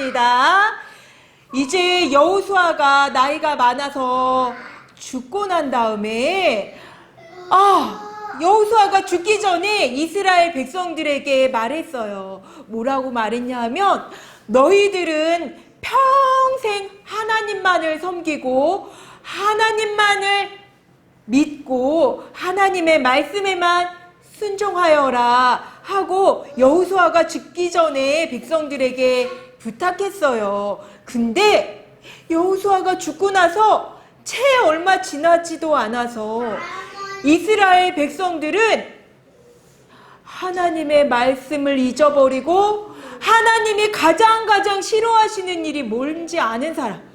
하겠습니다. 이제 여호수아가 나이가 많아서 죽고 난 다음에 여호수아가 죽기 전에 이스라엘 백성들에게 말했어요. 뭐라고 말했냐 하면 너희들은 평생 하나님만을 섬기고 하나님만을 믿고 하나님의 말씀에만 순종하여라 하고 여호수아가 죽기 전에 백성들에게 부탁했어요. 근데 여호수아가 죽고 나서 채 얼마 지나지도 않아서 이스라엘 백성들은 하나님의 말씀을 잊어버리고 하나님이 가장 싫어하시는 일이 뭔지 아는 사람?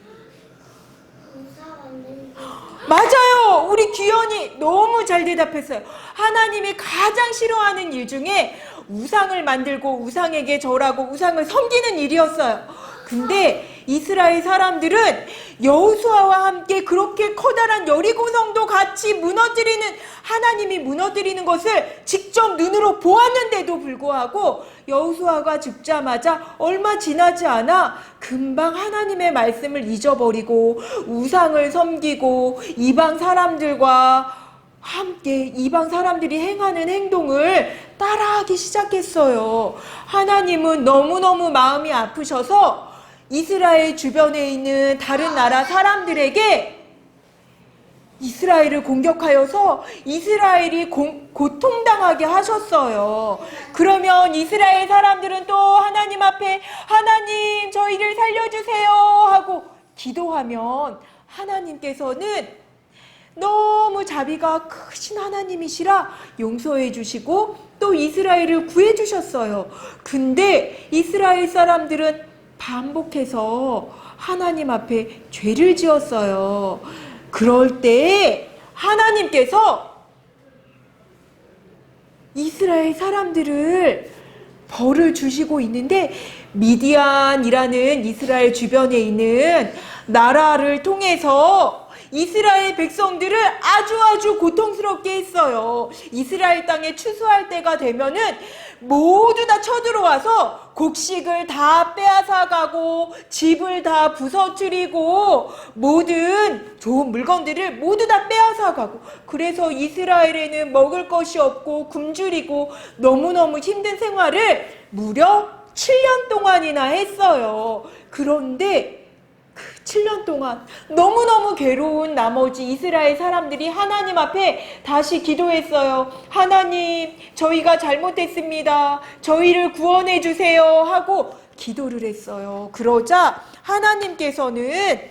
맞아요. 우리 귀연이 너무 잘 대답했어요. 하나님이 가장 싫어하는 일 중에 우상을 만들고 우상에게 절하고 우상을 섬기는 일이었어요. 근데 이스라엘 사람들은 여호수아와 함께 그렇게 커다란 여리고성도 같이 무너뜨리는 하나님이 무너뜨리는 것을 직접 눈으로 보았는데도 불구하고 여호수아가 죽자마자 얼마 지나지 않아 금방 하나님의 말씀을 잊어버리고 우상을 섬기고 이방 사람들과 함께 이방 사람들이 행하는 행동을 따라하기 시작했어요. 하나님은 너무너무 마음이 아프셔서 이스라엘 주변에 있는 다른 나라 사람들에게 이스라엘을 공격하여서 이스라엘이 고통당하게 하셨어요. 그러면 이스라엘 사람들은 또 하나님 앞에 하나님 저희를 살려주세요 하고 기도하면 하나님께서는 너무 자비가 크신 하나님이시라 용서해 주시고 또 이스라엘을 구해 주셨어요. 근데 이스라엘 사람들은 반복해서 하나님 앞에 죄를 지었어요. 그럴 때 하나님께서 이스라엘 사람들을 벌을 주시고 있는데 미디안이라는 이스라엘 주변에 있는 나라를 통해서 이스라엘 백성들을 아주 고통스럽게 했어요. 이스라엘 땅에 추수할 때가 되면은 모두 다 쳐들어와서 곡식을 다 빼앗아가고 집을 다 부서뜨리고 모든 좋은 물건들을 모두 다 빼앗아가고 그래서 이스라엘에는 먹을 것이 없고 굶주리고 너무너무 힘든 생활을 무려 7년 동안이나 했어요. 그런데 그 7년 동안 너무너무 괴로운 나머지 이스라엘 사람들이 하나님 앞에 다시 기도했어요. 하나님, 저희가 잘못했습니다. 저희를 구원해 주세요 하고 기도를 했어요. 그러자 하나님께서는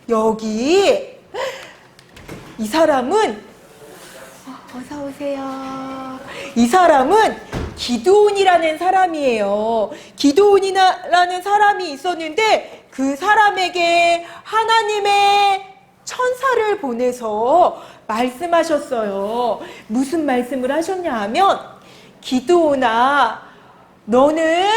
여기 이 사람은 어서 오세요. 이 사람은 기드온이라는 사람이에요. 기드온이라는 사람이 있었는데 그 사람에게 하나님의 천사를 보내서 말씀하셨어요. 무슨 말씀을 하셨냐 하면 기드온아, 너는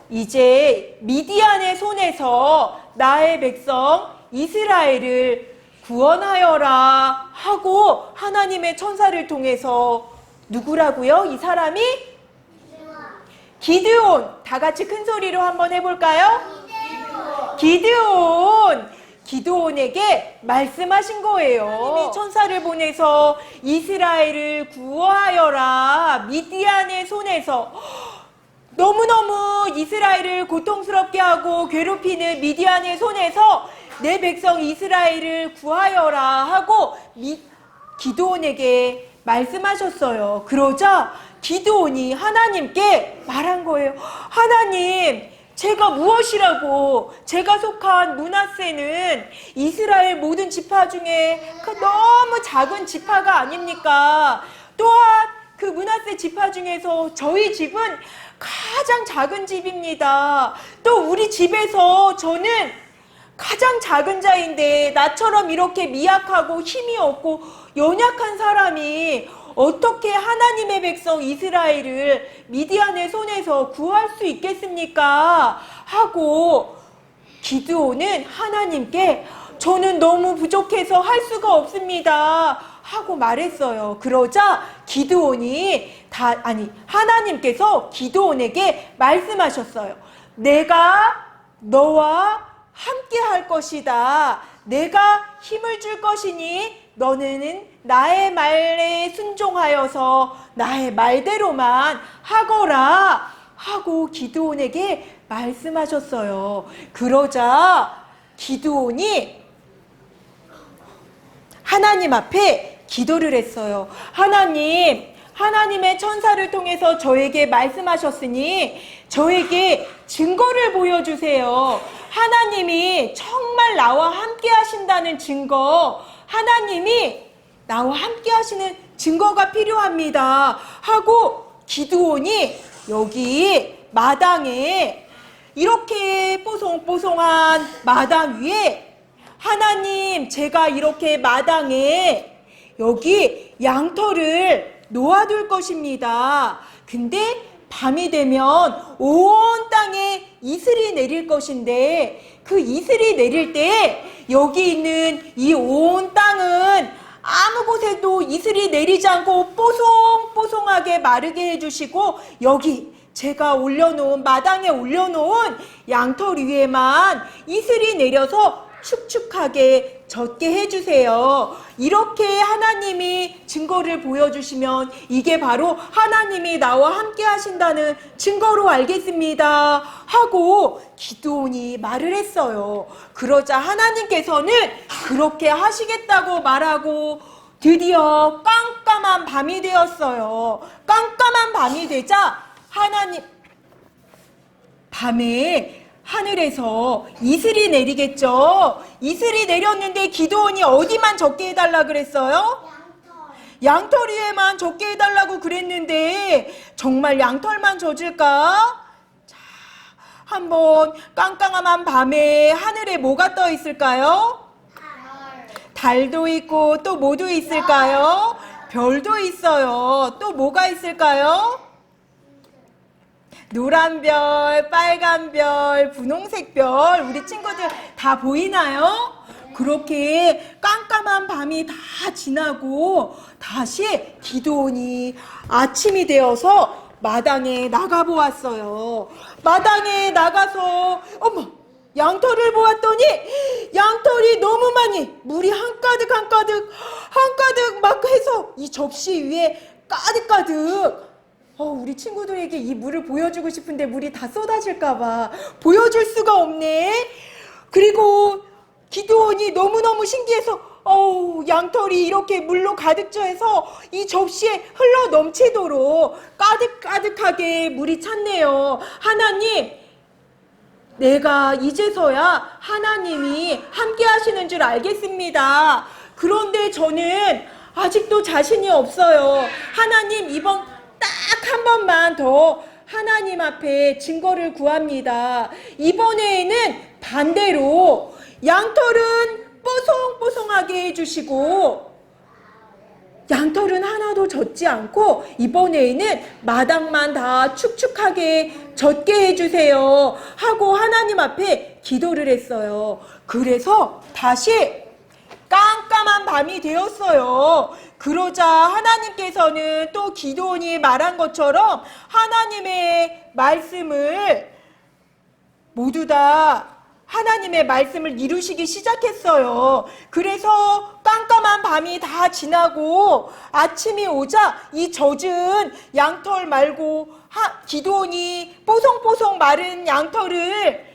이제 미디안의 손에서 나의 백성 이스라엘을 구원하여라 하고 하나님의 천사를 통해서 누구라고요? 이 사람이? 기드온. 다 같이 큰 소리로 한번 해볼까요? 기드온에게 말씀하신 거예요. 하나님이 천사를 보내서 이스라엘을 구하여라. 미디안의 손에서 너무너무 이스라엘을 고통스럽게 하고 괴롭히는 미디안의 손에서 내 백성 이스라엘을 구하여라 하고 기드온에게 말씀하셨어요. 그러자 기드온이 하나님께 말한 거예요. 하나님, 제가 무엇이라고? 제가 속한 므낫세는 이스라엘 모든 지파 중에 너무 작은 지파가 아닙니까? 또한 그 므낫세 지파 중에서 저희 집은 가장 작은 집입니다. 또 우리 집에서 저는 가장 작은 자인데 나처럼 이렇게 미약하고 힘이 없고 연약한 사람이 어떻게 하나님의 백성 이스라엘을 미디안의 손에서 구할 수 있겠습니까? 하고 기드온은 하나님께 저는 너무 부족해서 할 수가 없습니다 하고 말했어요. 그러자 하나님께서 기드온에게 말씀하셨어요. 내가 너와 함께 할 것이다. 내가 힘을 줄 것이니 너는 나의 말에 순종하여서 나의 말대로만 하거라 하고 기드온에게 말씀하셨어요. 그러자 기드온이 하나님 앞에 기도를 했어요. 하나님의 천사를 통해서 저에게 말씀하셨으니 저에게 증거를 보여주세요. 하나님이 정말 나와 함께 하신다는 증거, 하나님이 나와 함께 하시는 증거가 필요합니다 하고 기드온이 여기 마당에 이렇게 뽀송뽀송한 마당 위에 하나님, 제가 이렇게 마당에 여기 양털을 놓아둘 것입니다. 근데 밤이 되면 온 땅에 이슬이 내릴 것인데 그 이슬이 내릴 때 여기 있는 이 온 땅은 아무 곳에도 이슬이 내리지 않고 뽀송뽀송하게 마르게 해주시고 여기 제가 마당에 올려놓은 양털 위에만 이슬이 내려서 축축하게 젖게 해주세요. 이렇게 하나님이 증거를 보여주시면 이게 바로 하나님이 나와 함께 하신다는 증거로 알겠습니다 하고 기드온이 말을 했어요. 그러자 하나님께서는 그렇게 하시겠다고 말하고 드디어 깜깜한 밤이 되었어요. 깜깜한 밤이 되자 밤에 하늘에서 이슬이 내리겠죠. 이슬이 내렸는데 기드온이 어디만 젖게 해달라 그랬어요? 양털 위에만 젖게 해달라고 그랬는데 정말 양털만 젖을까? 자, 한번 깜깜한 밤에 하늘에 뭐가 떠 있을까요? 달도 있고 또 뭐도 있을까요? 별도 있어요. 또 뭐가 있을까요? 노란 별, 빨간 별, 분홍색 별, 우리 친구들 다 보이나요? 그렇게 깜깜한 밤이 다 지나고 다시 기드온이 아침이 되어서 마당에 나가보았어요. 마당에 나가서 양털을 보았더니 양털이 너무 많이 물이 한가득 막 해서 이 접시 위에 가득 우리 친구들에게 이 물을 보여주고 싶은데 물이 다 쏟아질까봐 보여줄 수가 없네. 그리고 기드온이 너무너무 신기해서 양털이 이렇게 물로 가득 차서 이 접시에 흘러 넘치도록 가득하게 물이 찼네요. 하나님, 내가 이제서야 하나님이 함께 하시는 줄 알겠습니다. 그런데 저는 아직도 자신이 없어요. 하나님, 이번 딱 한 번만 더 하나님 앞에 증거를 구합니다. 이번에는 반대로 양털은 뽀송뽀송하게 해주시고 양털은 하나도 젖지 않고 이번에는 마당만 다 축축하게 젖게 해주세요 하고 하나님 앞에 기도를 했어요. 그래서 다시 깜깜한 밤이 되었어요. 그러자 하나님께서는 또 기드온이 말한 것처럼 하나님의 말씀을 모두 다 하나님의 말씀을 이루시기 시작했어요. 그래서 깜깜한 밤이 다 지나고 아침이 오자 이 젖은 양털 말고 기드온이 뽀송뽀송 마른 양털을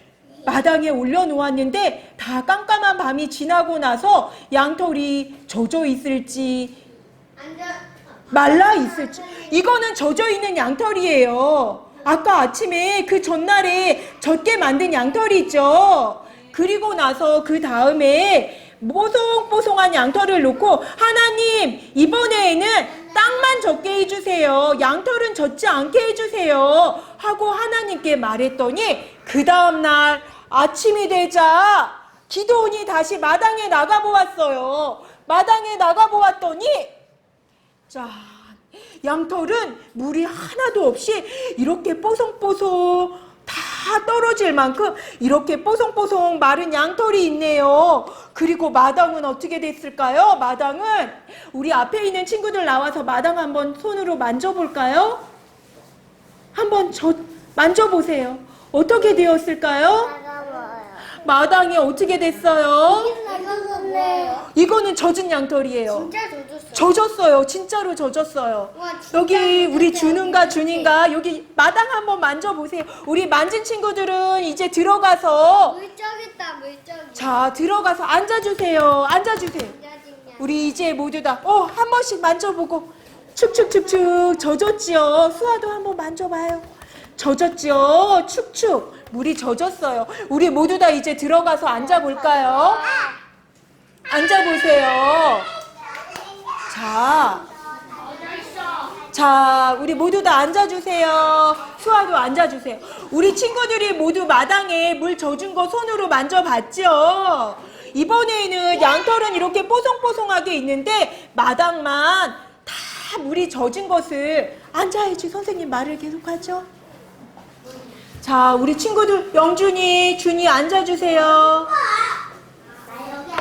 마당에 올려놓았는데 다 깜깜한 밤이 지나고 나서 양털이 젖어 있을지 말라 있을지, 이거는 젖어 있는 양털이에요. 아까 아침에 그 전날에 젖게 만든 양털이 있죠. 그리고 나서 그 다음에 뽀송뽀송한 양털을 놓고 하나님, 이번에는 땅만 젖게 해주세요. 양털은 젖지 않게 해주세요 하고 하나님께 말했더니 그 다음날 아침이 되자 기드온이 다시 마당에 나가보았어요. 마당에 나가보았더니 자, 양털은 물이 하나도 없이 이렇게 뽀송뽀송 다 떨어질 만큼 이렇게 뽀송뽀송 마른 양털이 있네요. 그리고 마당은 어떻게 됐을까요? 마당은 우리 앞에 있는 친구들 나와서 마당 한번 손으로 만져볼까요? 한번 만져보세요. 어떻게 되었을까요? 마당이 어떻게 됐어요? 이거는 젖은 양털이에요. 진짜 젖었어요. 젖었어요. 진짜로 젖었어요. 와, 진짜 여기 우리 젖었어요. 준은가 준인가 여기 마당 한번 만져보세요. 우리 만진 친구들은 이제 들어가서 물적 있다, 물적. 자 들어가서 앉아주세요. 앉아주세요. 우리 이제 모두 다 한 번씩 만져보고 축축축축 젖었지요. 수아도 한번 만져봐요. 젖었지요. 축축 물이 젖었어요. 우리 모두 다 이제 들어가서 앉아볼까요? 앉아보세요. 자, 우리 모두 다 앉아주세요. 수아도 앉아주세요. 우리 친구들이 모두 마당에 물 젖은 거 손으로 만져봤죠? 이번에는 양털은 이렇게 뽀송뽀송하게 있는데 마당만 다 물이 젖은 것을 앉아야지 선생님 말을 계속하죠. 자, 우리 친구들 영준이, 준이 앉아주세요.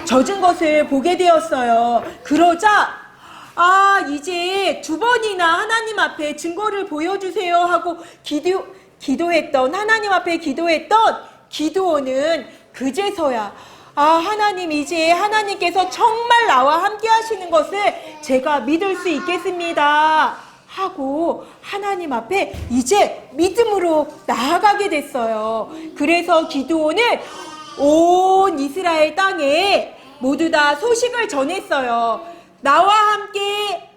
젖은 것을 보게 되었어요. 그러자 이제 두 번이나 하나님 앞에 증거를 보여주세요 하고 기도했던 하나님 앞에 기도했던 기드온은 그제서야 하나님 이제 하나님께서 정말 나와 함께 하시는 것을 제가 믿을 수 있겠습니다 하고 하나님 앞에 이제 믿음으로 나아가게 됐어요. 그래서 기드온은 온 이스라엘 땅에 모두 다 소식을 전했어요. 나와 함께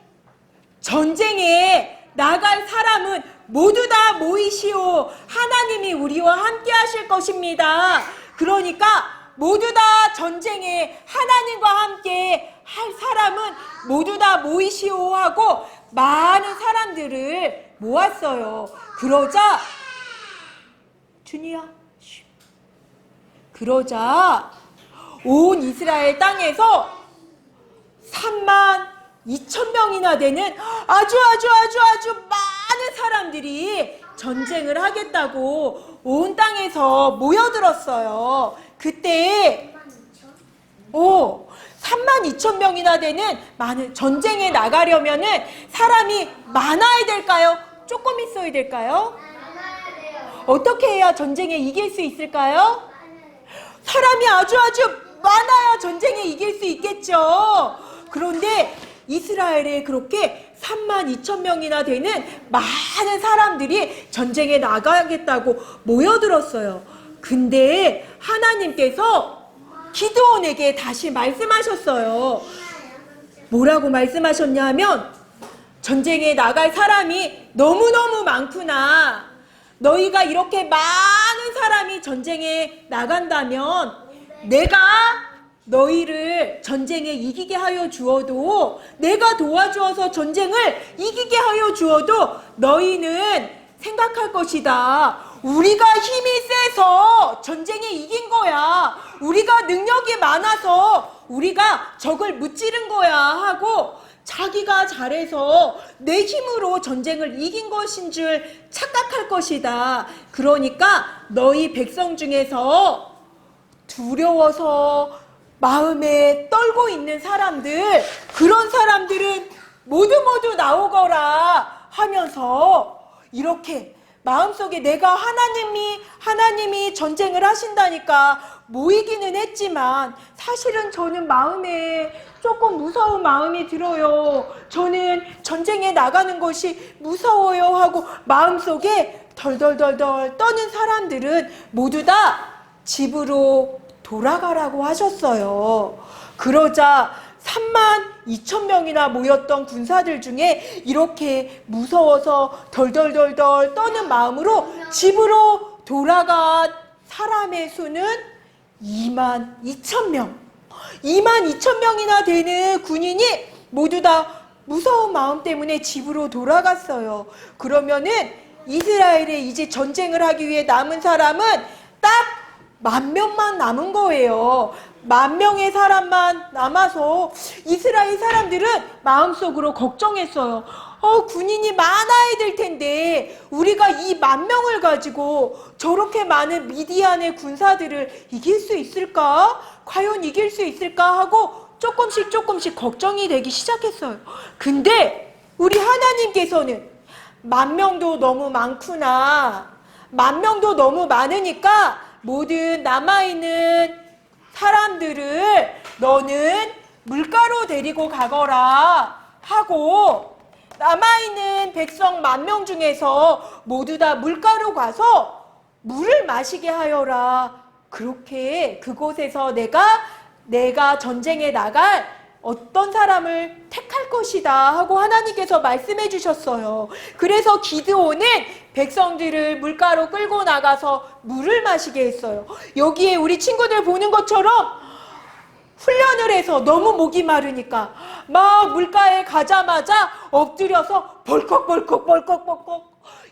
전쟁에 나갈 사람은 모두 다 모이시오. 하나님이 우리와 함께 하실 것입니다. 그러니까 모두 다 전쟁에 하나님과 함께 할 사람은 모두 다 모이시오 하고 많은 사람들을 모았어요. 그러자 준이야 그러자 온 이스라엘 땅에서 32,000명이나 되는 아주 많은 사람들이 전쟁을 하겠다고 온 땅에서 모여들었어요. 그때 32,000명이나 되는 많은 전쟁에 나가려면은 사람이 많아야 될까요? 조금 있어야 될까요? 어떻게 해야 전쟁에 이길 수 있을까요? 사람이 아주 많아야 전쟁에 이길 수 있겠죠. 그런데 이스라엘에 그렇게 32,000명이나 되는 많은 사람들이 전쟁에 나가겠다고 모여들었어요. 근데 하나님께서 기드온에게 다시 말씀하셨어요. 뭐라고 말씀하셨냐면 전쟁에 나갈 사람이 너무너무 많구나. 너희가 이렇게 많은 사람이 전쟁에 나간다면 내가 너희를 전쟁에 이기게 하여 주어도 내가 도와주어서 전쟁을 이기게 하여 주어도 너희는 생각할 것이다. 우리가 힘이 세서 전쟁에 이긴 거야. 우리가 능력이 많아서 우리가 적을 무찌른 거야 하고 자기가 잘해서 내 힘으로 전쟁을 이긴 것인 줄 착각할 것이다. 그러니까 너희 백성 중에서 두려워서 마음에 떨고 있는 사람들, 그런 사람들은 모두 나오거라 하면서 이렇게 마음속에 내가 하나님이 전쟁을 하신다니까 모이기는 했지만 사실은 저는 마음에 조금 무서운 마음이 들어요. 저는 전쟁에 나가는 것이 무서워요 하고 마음속에 덜덜덜덜 떠는 사람들은 모두 다 집으로 돌아가라고 하셨어요. 그러자 32,000명이나 모였던 군사들 중에 이렇게 무서워서 덜덜덜덜 떠는 마음으로 집으로 돌아간 사람의 수는 22,000명. 22,000명이나 되는 군인이 모두 다 무서운 마음 때문에 집으로 돌아갔어요. 그러면은 이스라엘에 이제 전쟁을 하기 위해 남은 사람은 딱 10,000명만 남은 거예요. 10,000명의 사람만 남아서 이스라엘 사람들은 마음속으로 걱정했어요. 군인이 많아야 될 텐데 우리가 이 10,000명을 가지고 저렇게 많은 미디안의 군사들을 이길 수 있을까? 과연 이길 수 있을까? 하고 조금씩 걱정이 되기 시작했어요. 근데 우리 하나님께서는 10,000명도 너무 많구나. 10,000명도 너무 많으니까 모든 남아있는 사람들을 너는 물가로 데리고 가거라 하고 남아있는 백성 10,000명 중에서 모두 다 물가로 가서 물을 마시게 하여라. 그렇게 그곳에서 내가 전쟁에 나갈 어떤 사람을 택할 것이다 하고 하나님께서 말씀해 주셨어요. 그래서 기드온은 백성들을 물가로 끌고 나가서 물을 마시게 했어요. 여기에 우리 친구들 보는 것처럼 훈련을 해서 너무 목이 마르니까 막 물가에 가자마자 엎드려서 벌컥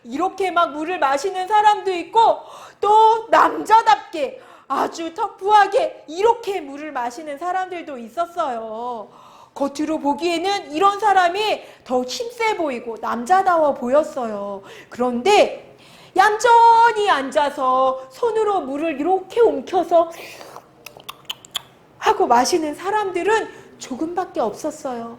이렇게 막 물을 마시는 사람도 있고 또 남자답게 아주 터프하게 이렇게 물을 마시는 사람들도 있었어요. 겉으로 보기에는 이런 사람이 더 힘세 보이고 남자다워 보였어요. 그런데 얌전히 앉아서 손으로 물을 이렇게 옮겨서 하고 마시는 사람들은 조금밖에 없었어요.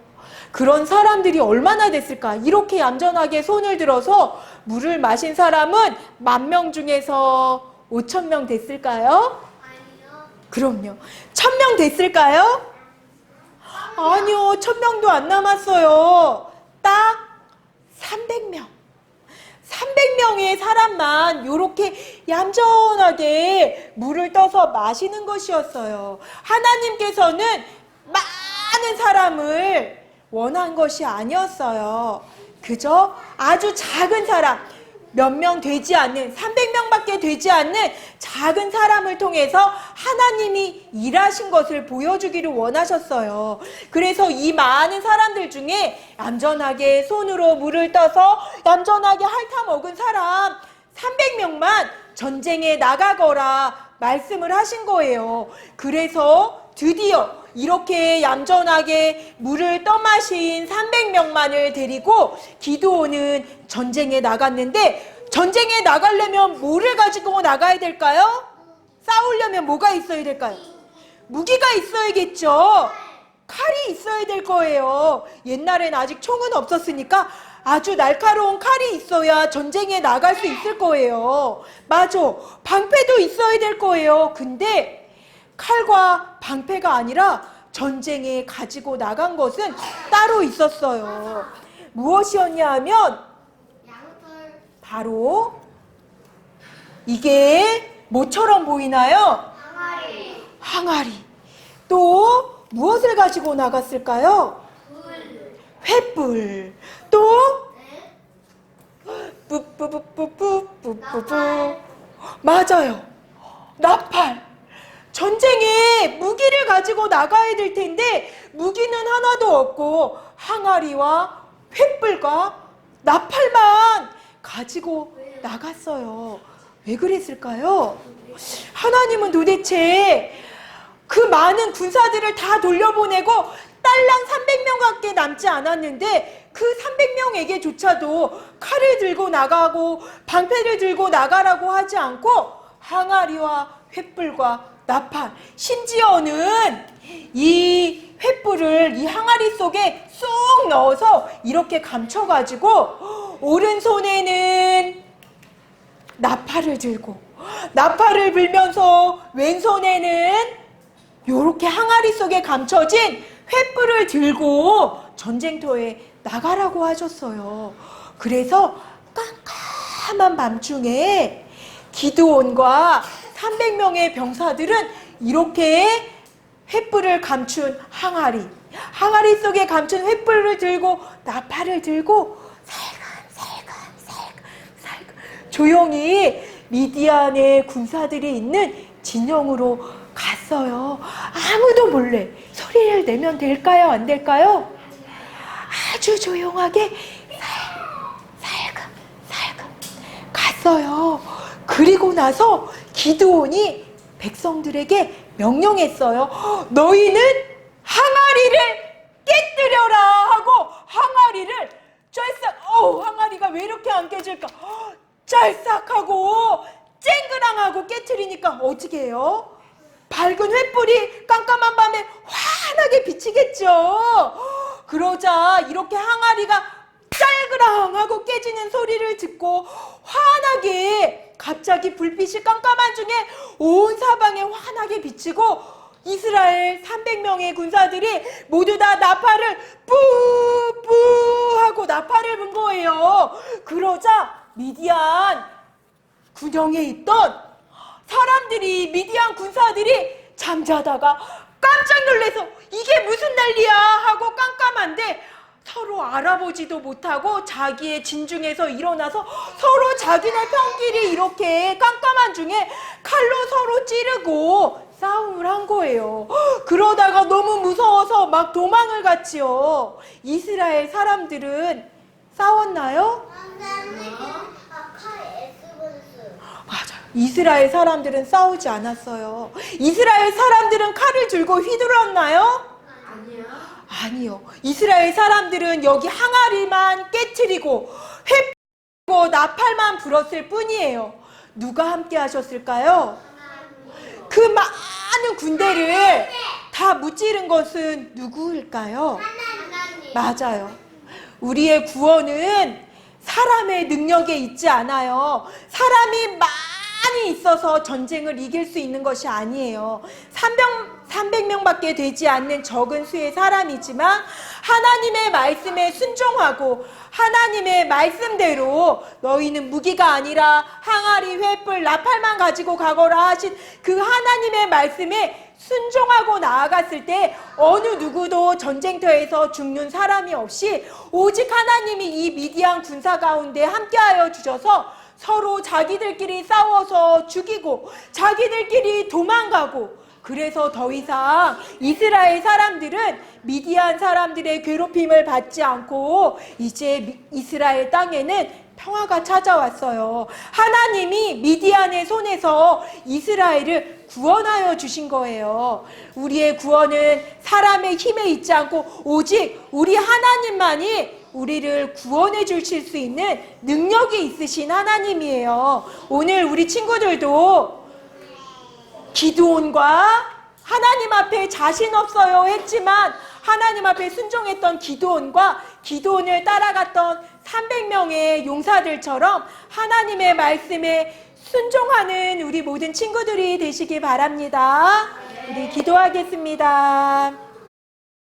그런 사람들이 얼마나 됐을까? 이렇게 얌전하게 손을 들어서 물을 마신 사람은 10,000명 중에서 5,000명 됐을까요? 아니요. 그럼요. 1,000명 됐을까요? 아니요. 1,000명도 안 남았어요. 딱 300명. 300명의 사람만 이렇게 얌전하게 물을 떠서 마시는 것이었어요. 하나님께서는 많은 사람을 원한 것이 아니었어요. 그저 아주 작은 사람, 몇 명 되지 않는 300명밖에 되지 않는 작은 사람을 통해서 하나님이 일하신 것을 보여주기를 원하셨어요. 그래서 이 많은 사람들 중에 얌전하게 손으로 물을 떠서 얌전하게 핥아 먹은 사람 300명만 전쟁에 나가거라 말씀을 하신 거예요. 그래서 드디어 이렇게 얌전하게 물을 떠마신 300명만을 데리고 기드온은 전쟁에 나갔는데 전쟁에 나가려면 뭐를 가지고 나가야 될까요? 싸우려면 뭐가 있어야 될까요? 무기가 있어야겠죠. 칼이 있어야 될 거예요. 옛날엔 아직 총은 없었으니까 아주 날카로운 칼이 있어야 전쟁에 나갈 수 있을 거예요. 맞아. 방패도 있어야 될 거예요. 근데 칼과 방패가 아니라 전쟁에 가지고 나간 것은 따로 있었어요. 무엇이었냐 하면 양털. 바로 이게 뭐처럼 보이나요? 항아리. 항아리. 또 무엇을 가지고 나갔을까요? 불. 횃불. 또 네. 뿌뿌뿌뿌뿌뿌뿌뿌. 맞아요. 나팔. 전쟁에 무기를 가지고 나가야 될 텐데 무기는 하나도 없고 항아리와 횃불과 나팔만 가지고 나갔어요. 왜 그랬을까요? 하나님은 도대체 그 많은 군사들을 다 돌려보내고 딸랑 300명밖에 남지 않았는데 그 300명에게조차도 칼을 들고 나가고 방패를 들고 나가라고 하지 않고 항아리와 횃불과 나팔, 심지어는 이 횃불을 이 항아리 속에 쏙 넣어서 이렇게 감춰가지고 오른손에는 나팔을 들고 나팔을 불면서 왼손에는 요렇게 항아리 속에 감춰진 횃불을 들고 전쟁터에 나가라고 하셨어요. 그래서 깜깜한 밤중에 기드온과 300명의 병사들은 이렇게 횃불을 감춘 항아리 속에 감춘 횃불을 들고 나팔을 들고 살금 조용히 미디안의 군사들이 있는 진영으로 갔어요. 아무도 몰래 소리를 내면 될까요? 안 될까요? 아주 조용하게 살금 갔어요. 그리고 나서 기드온이 백성들에게 명령했어요. 너희는 항아리를 깨뜨려라 하고 항아리를 쫙 짤싹. 항아리가 왜 이렇게 안 깨질까? 짤싹하고 쨍그랑하고 깨트리니까 어떻게 해요? 밝은 횃불이 깜깜한 밤에 환하게 비치겠죠. 그러자 이렇게 항아리가 짤그랑하고 깨지는 소리를 듣고 환하게 갑자기 불빛이 깜깜한 중에 온 사방에 환하게 비치고 이스라엘 300명의 군사들이 모두 다 나팔을 뿌뿌 하고 나팔을 분 거예요. 그러자 미디안 군영에 있던 사람들이, 미디안 군사들이 잠자다가 깜짝 놀라서 이게 무슨 난리야 하고 깜깜한데 서로 알아보지도 못하고 자기의 진중에서 일어나서 서로 자기네 편끼리 이렇게 깜깜한 중에 칼로 서로 찌르고 싸움을 한 거예요. 그러다가 너무 무서워서 막 도망을 갔지요. 이스라엘 사람들은 싸웠나요? 맞아. 이스라엘 사람들은 싸우지 않았어요. 이스라엘 사람들은 칼을 들고 휘둘렀나요? 아니요. 아니요. 이스라엘 사람들은 여기 항아리만 깨트리고 횃불고 나팔만 불었을 뿐이에요. 누가 함께 하셨을까요? 그 많은 군대를 다 무찌른 것은 누구일까요? 하나님. 맞아요. 우리의 구원은 사람의 능력에 있지 않아요. 사람이 많이 있어서 전쟁을 이길 수 있는 것이 아니에요. 300명밖에 되지 않는 적은 수의 사람이지만 하나님의 말씀에 순종하고 하나님의 말씀대로 너희는 무기가 아니라 항아리, 횃불, 나팔만 가지고 가거라 하신 그 하나님의 말씀에 순종하고 나아갔을 때 어느 누구도 전쟁터에서 죽는 사람이 없이 오직 하나님이 이 미디안 군사 가운데 함께하여 주셔서 서로 자기들끼리 싸워서 죽이고 자기들끼리 도망가고, 그래서 더 이상 이스라엘 사람들은 미디안 사람들의 괴롭힘을 받지 않고 이제 이스라엘 땅에는 평화가 찾아왔어요. 하나님이 미디안의 손에서 이스라엘을 구원하여 주신 거예요. 우리의 구원은 사람의 힘에 있지 않고 오직 우리 하나님만이 우리를 구원해 주실 수 있는 능력이 있으신 하나님이에요. 오늘 우리 친구들도 기드온과 하나님 앞에 자신 없어요 했지만 하나님 앞에 순종했던 기드온을 따라갔던 300명의 용사들처럼 하나님의 말씀에 순종하는 우리 모든 친구들이 되시기 바랍니다. 우리 기도하겠습니다.